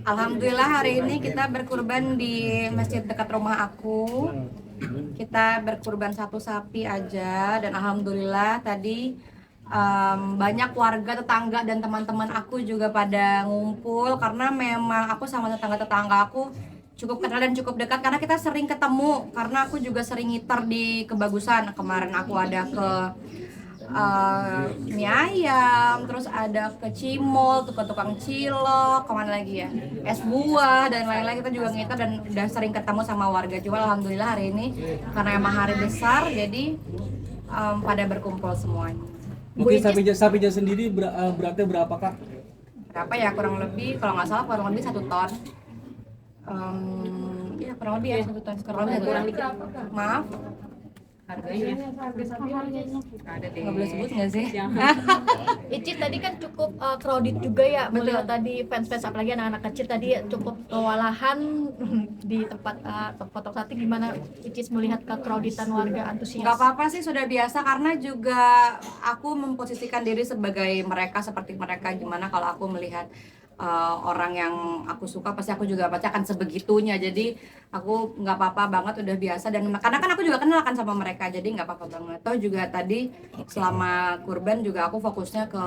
Alhamdulillah hari ini kita berkurban di masjid dekat rumah aku. Kita berkurban satu sapi aja dan alhamdulillah tadi banyak warga tetangga dan teman-teman aku juga pada ngumpul karena memang aku sama tetangga-tetangga aku cukup kenal dan cukup dekat karena kita sering ketemu karena aku juga sering ngiter di Kebagusan. Kemarin aku ada ke mie ayam, terus ada ke Cimol, tuh ke tukang cilok, kemana lagi ya, es buah dan lain-lain. Kita juga ngiter dan udah sering ketemu sama warga. Cuma alhamdulillah hari ini karena emang hari besar jadi pada berkumpul semuanya. Mungkin sapinya sendiri beratnya berapa kak? Berapa ya, kurang lebih kalau nggak salah kurang lebih 1 ton. Ya kurang lebih ya 1 ton. Kurang lebih 1 ton. Maaf. Harganya ada deh. Nggak boleh sebut nggak sih? Ici tadi kan cukup crowded juga ya, melihat tadi fans-fans apalagi anak-anak kecil tadi cukup kewalahan di tempat potong sate. Gimana Ici melihat crowdedan warga antusias? Nggak apa-apa sih, sudah biasa karena juga aku memposisikan diri sebagai mereka, seperti mereka. Gimana kalau aku melihat orang yang aku suka pasti aku juga pasti akan sebegitunya, jadi aku nggak apa-apa banget, udah biasa. Dan karena kan aku juga kenal kan sama mereka, jadi nggak apa-apa banget. Toh juga tadi selama kurban juga aku fokusnya ke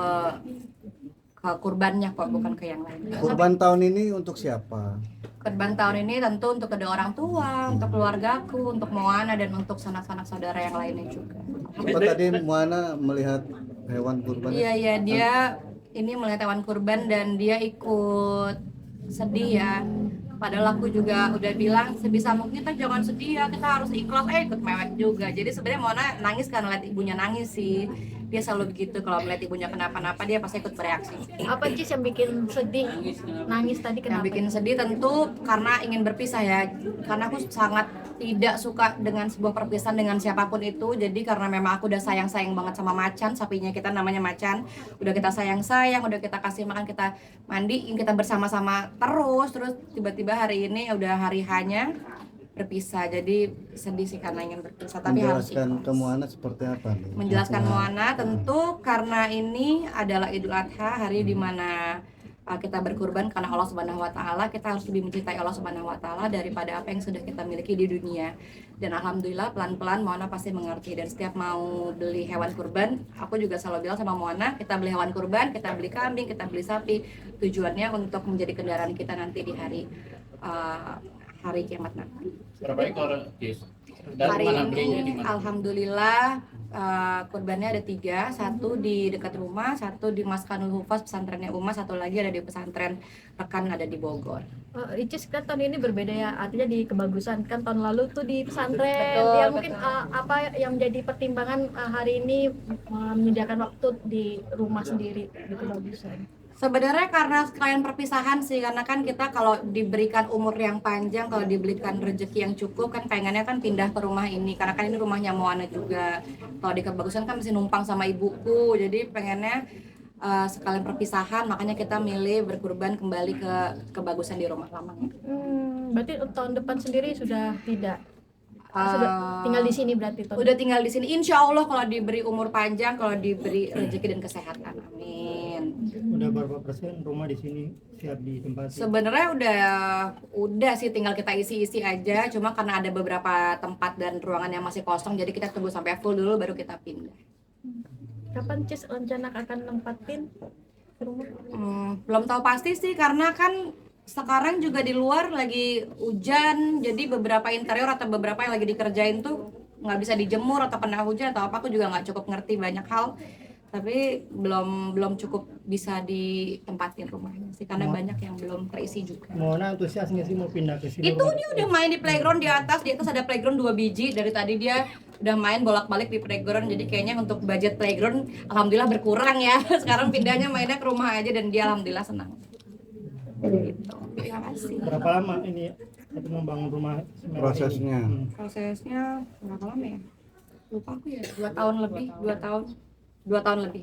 kurbannya kok, bukan ke yang lain. Kurban tahun ini untuk siapa? Kurban tahun ini tentu untuk kedua orang tua, untuk keluargaku, untuk Moana dan untuk sanak-sanak saudara yang lainnya juga. Apa tadi Muana melihat hewan kurban? Iya, dia ini melihat hewan kurban dan dia ikut sedih ya. Padahal aku juga udah bilang sebisa mungkin kita jangan sedih ya, kita harus ikhlas. Ikut mewek juga. Jadi sebenarnya Mona nangis karena lihat ibunya nangis sih. Dia selalu begitu, kalau melihat ibunya kenapa-napa dia pasti ikut bereaksi. Apa Cis yang bikin sedih, nangis tadi Yang kenapa? bikin sedih tentu karena ingin berpisah ya. Karena aku sangat tidak suka dengan sebuah perpisahan dengan siapapun itu. Jadi karena memang aku udah sayang-sayang banget sama Macan, sapinya kita namanya Macan. Udah kita sayang-sayang, udah kita kasih makan, kita mandiin, kita bersama-sama terus tiba-tiba hari ini udah hari hanya berpisah. Jadi sedih sih karena ingin berpisah, tapi harus Menjelaskan ikhlas. ke Muana seperti apa nih? Menjelaskan Moana tentu karena ini adalah Idul Adha, hari dimana kita berkurban karena Allah Subhanahu Wa Taala. Kita harus lebih mencintai Allah Subhanahu Wa Taala daripada apa yang sudah kita miliki di dunia. Dan alhamdulillah pelan-pelan Moana pasti mengerti. Dan setiap mau beli hewan kurban, aku juga selalu bilang sama Moana, kita beli hewan kurban, kita beli kambing, kita beli sapi, tujuannya untuk menjadi kendaraan kita nanti di hari kiamat nanti. Berapa ekor, Jis? Dan Hari mana belinya, di ini mana? alhamdulillah kurbannya ada 3, 1 di dekat rumah, 1 di Maskanul Hufaz pesantrennya Uma, 1 lagi ada di pesantren rekan ada di Bogor. Icis kan tahun ini berbeda ya, artinya di Kebagusan kan tahun lalu tuh di pesantren. Betul, Ya mungkin betul. apa yang menjadi pertimbangan hari ini menyediakan waktu di rumah sendiri di Kebagusan? Sebenarnya karena sekalian perpisahan sih, karena kan kita kalau diberikan umur yang panjang, kalau diberikan rezeki yang cukup kan pengennya kan pindah ke rumah ini, karena kan ini rumahnya Moana juga. Kalau di Kebagusan kan masih numpang sama ibuku, jadi pengennya sekalian perpisahan, makanya kita milih berkurban kembali ke Kebagusan di rumah lamanya. Berarti tahun depan sendiri sudah tidak sudah tinggal di sini berarti tahun. Udah tinggal di sini, insya Allah kalau diberi umur panjang, kalau diberi rezeki dan kesehatan, amin. Udah berapa persen rumah di sini siap ditempati? Sebenarnya udah sih, tinggal kita isi-isi aja. Cuma karena ada beberapa tempat dan ruangan yang masih kosong, jadi kita tunggu sampai full dulu baru kita pindah. Kapan Cis rencana akan nempatin rumah? Belum tahu pasti sih, karena kan sekarang juga di luar lagi hujan, jadi beberapa interior atau beberapa yang lagi dikerjain tuh nggak bisa dijemur atau kena hujan atau apa, aku juga nggak cukup ngerti banyak hal, tapi belum cukup bisa ditempatin rumahnya sih karena banyak yang belum terisi juga. Mona antusias nggak sih mau pindah ke sini? Itu dia udah main di playground di atas ada playground 2 biji, dari tadi dia udah main bolak-balik di playground, jadi kayaknya untuk budget playground alhamdulillah berkurang ya. Sekarang pindahnya mainnya ke rumah aja dan dia alhamdulillah senang. Gitu. Terima kasih. Berapa lama ini untuk membangun rumah semewa Prosesnya. ini? Prosesnya berapa lama ya? Lupa aku ya. 2 tahun lebih, 2 tahun. 2 tahun lebih.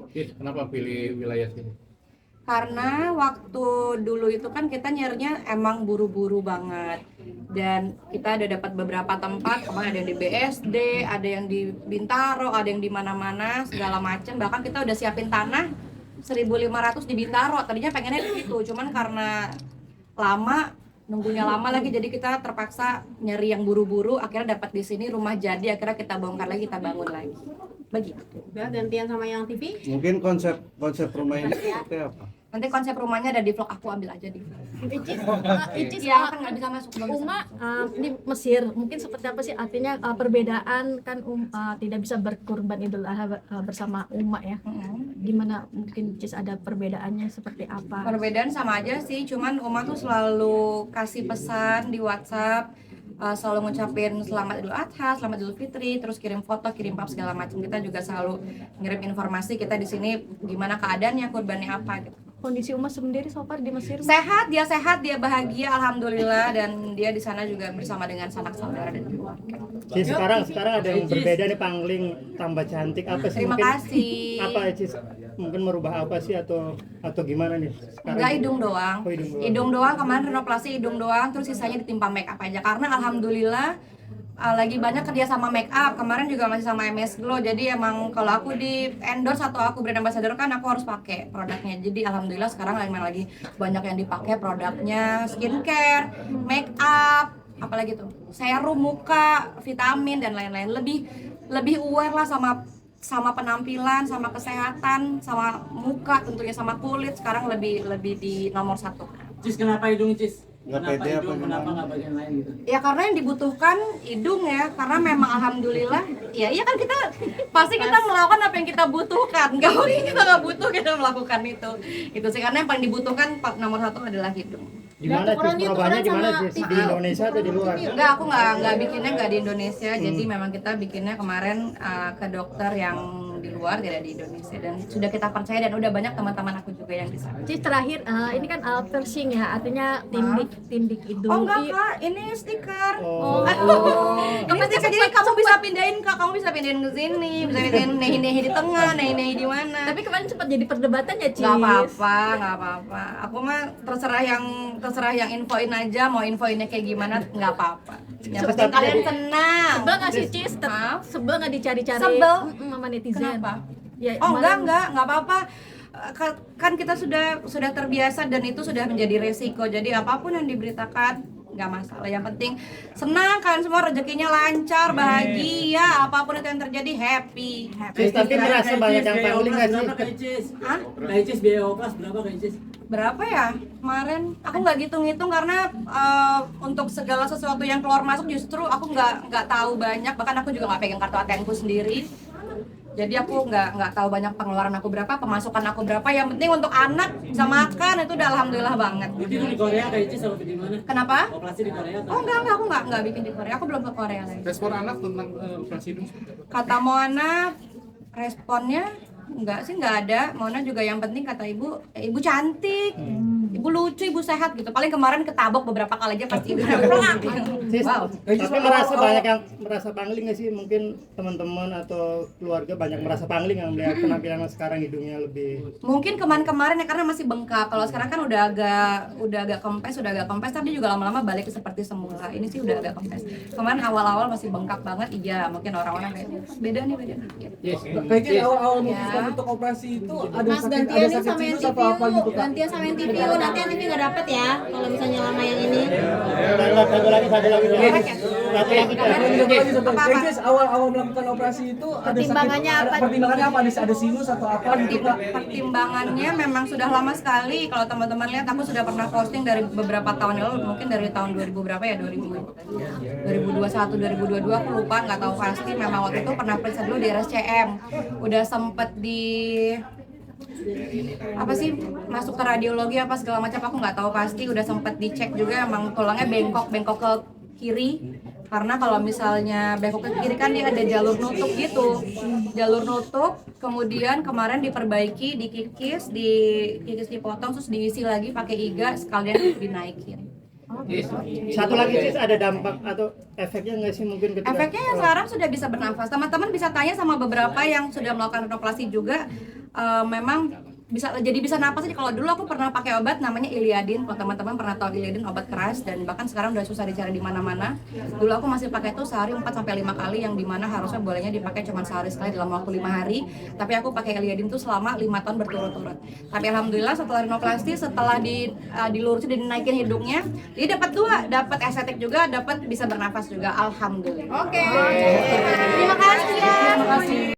Jis, kenapa pilih wilayah sini? Karena waktu dulu itu kan kita nyarinya emang buru-buru banget. Dan kita ada dapat beberapa tempat, kemarin ada yang di BSD, ada yang di Bintaro, ada yang di mana-mana, segala macam. Bahkan kita udah siapin tanah 1.500 di Bintaro. Tadinya pengennya di situ, cuman karena nunggunya lama lagi, jadi kita terpaksa nyari yang buru-buru, akhirnya dapat di sini rumah jadi, akhirnya kita bongkar lagi, kita bangun lagi begitu. Udah gantian sama yang TV. Mungkin konsep rumah ini seperti apa? Nanti konsep rumahnya ada di vlog, aku ambil aja di Icis, ya kan nggak bisa masuk belum bisa. Uma di Mesir mungkin seperti apa sih artinya perbedaan kan tidak bisa berkurban Idul Adha bersama Uma ya. Gimana mungkin Icis ada perbedaannya seperti apa? Perbedaan sama aja sih, cuman Uma tuh selalu kasih pesan di WhatsApp, selalu ngucapin selamat Idul Adha, selamat Idul Fitri, terus kirim foto, kirim pap segala macam. Kita juga selalu ngirim informasi kita di sini gimana keadaannya, kurbannya apa gitu. Kondisi Uma sendiri so far di Mesir? Sehat, dia bahagia alhamdulillah, dan dia di sana juga bersama dengan sanak saudara dan keluarga. Cis, sekarang ada yang berbeda nih, pangling tambah cantik apa sih? Terima mungkin, kasih. Apa Cis? Mungkin merubah apa sih atau gimana nih sekarang? Enggak, hidung doang. Oh, hidung doang. Hidung doang, kemarin renovasi hidung doang, terus sisanya ditimpa make up aja. Karena alhamdulillah lagi banyak kerja sama make up. Kemarin juga masih sama MS Glow. Jadi emang kalau aku di endorse atau aku brand ambassador kan aku harus pakai produknya. Jadi alhamdulillah sekarang lagi banyak yang dipakai produknya, skincare, make up, apalagi tuh serum muka, vitamin dan lain-lain. Lebih aware lah sama penampilan, sama kesehatan, sama muka tentunya, sama kulit. Sekarang lebih di nomor 1. Cis, kenapa hidung Cis? Nggak Kenapa pede apa hidung, kenapa gimana? nggak bagian lain gitu? Ya karena yang dibutuhkan hidung ya, karena memang alhamdulillah ya iya kan kita pasti kita melakukan apa yang kita butuhkan, nggak mungkin kita nggak butuh kita melakukan itu sih, karena yang paling dibutuhkan nomor 1 adalah hidung. Gimana Cis, perubahannya gimana Cis? Di Indonesia atau di luar? Enggak, aku nggak bikinnya nggak di Indonesia, jadi memang kita bikinnya kemarin ke dokter yang di luar, tidak di Indonesia, dan sudah kita percaya dan udah banyak teman-teman aku juga yang di sana. Cis, terakhir ini kan piercing ya, artinya tindik hidung. Oh enggak kak, ini stiker. Oh. Ini stiker, jadi kamu bisa pindahin kak, kamu bisa pindahin ke sini, bisa pindahin nehi-nehi di tengah, nehi-nehi di mana. Tapi kemarin sempat jadi perdebatan ya Cis. Nggak apa-apa. Aku mah terserah yang infoin aja, mau infoinnya kayak gimana nggak apa-apa. Yang penting kalian senang. Sebel nggak sih Cis? Maaf? Sebel nggak dicari-cari Sebel? sama netizen? Kenapa? Ya, Oh kemarin- enggak apa-apa. Kan kita sudah terbiasa dan itu sudah menjadi resiko. Jadi apapun yang diberitakan nggak masalah. Yang penting senang, kalian semua rezekinya lancar, bahagia, apapun itu yang terjadi happy. Cis, tapi merasa banyak yang pangling nggak sih? Berapa Kak Icis? Hah? Kak Icis biaya operasi berapa Kak Icis? Berapa ya kemarin? Aku nggak ngitung karena untuk segala sesuatu yang keluar masuk justru aku nggak tahu banyak, bahkan aku juga nggak pegang kartu ATM-ku sendiri. Jadi aku nggak tahu banyak pengeluaran aku berapa, pemasukan aku berapa. Yang penting untuk anak bisa makan itu udah alhamdulillah banget. Itu di Korea Kak Icis atau di mana? Kenapa? Operasi di Korea atau? Oh enggak, aku nggak bikin di Korea. Aku belum ke Korea lagi. Respon anak tentang operasi hidung. Kata Moana, responnya nggak ada. Moana juga yang penting kata ibu cantik, ibu lucu, ibu sehat gitu. Paling kemarin ketabok beberapa kali aja pasti ibu. Cis, Wow. tapi merasa banyak yang merasa pangling nggak sih? Mungkin teman-teman atau keluarga banyak merasa pangling yang melihat penampilan sekarang hidungnya lebih. Mungkin kemarin ya karena masih bengkak. Kalau sekarang kan udah agak kempes, tapi juga lama-lama balik seperti semula. Ini sih udah agak kempes. Kemarin awal-awal masih bengkak banget. Iya, mungkin orang-orang kayak beda nih. Yes. Kak Icis, awal memutuskan Ya. untuk operasi itu ada Mas sakit gantian nih sama sinus yang TV atau apa gitu Kak? gantian sama yang TV nanti yang TV nggak dapet ya kalau misalnya lama yang ini. Satu lagi. Apa? Kak Icis, awal melakukan operasi itu ada Pertimbangannya sakit, apa? pertimbangannya apa? Ada sinus atau apa gitu Kak? Pertimbangannya memang sudah lama sekali. Kalau teman-teman lihat, aku sudah pernah posting dari beberapa tahun lalu, mungkin dari tahun 2000 berapa ya, 2021, 2022, aku lupa, nggak tahu pasti. Memang waktu itu pernah periksa dulu di RSCM, udah sempet di apa sih, masuk ke radiologi apa segala macam, aku nggak tahu pasti. Udah sempet dicek juga, emang tulangnya bengkok ke kiri. Karena kalau misalnya bengkok ke kiri kan dia ada jalur nutup gitu, kemudian kemarin diperbaiki, dikikis dipotong, terus diisi lagi pakai iga, sekalian dinaikin. Yes. Satu lagi Cis, ada dampak atau efeknya nggak sih mungkin ketika Efeknya ya sekarang sudah bisa bernafas. Teman-teman bisa tanya sama beberapa yang sudah melakukan operasi juga. Memang bisa napas aja. Kalau dulu aku pernah pakai obat namanya Iliadin, kalau teman-teman pernah tahu Iliadin, obat keras, dan bahkan sekarang udah susah dicari di mana-mana. Dulu aku masih pakai itu sehari 4 sampai 5 kali, yang dimana harusnya bolehnya dipakai cuma sehari sekali dalam waktu 5 hari, tapi aku pakai Iliadin tuh selama 5 tahun berturut-turut. Tapi alhamdulillah setelah rinoplasti, setelah dilurusin dan dinaikin hidungnya, dia dapat 2, dapat estetik juga, dapat bisa bernafas juga, alhamdulillah. Oke. Terima kasih ya. Terima kasih.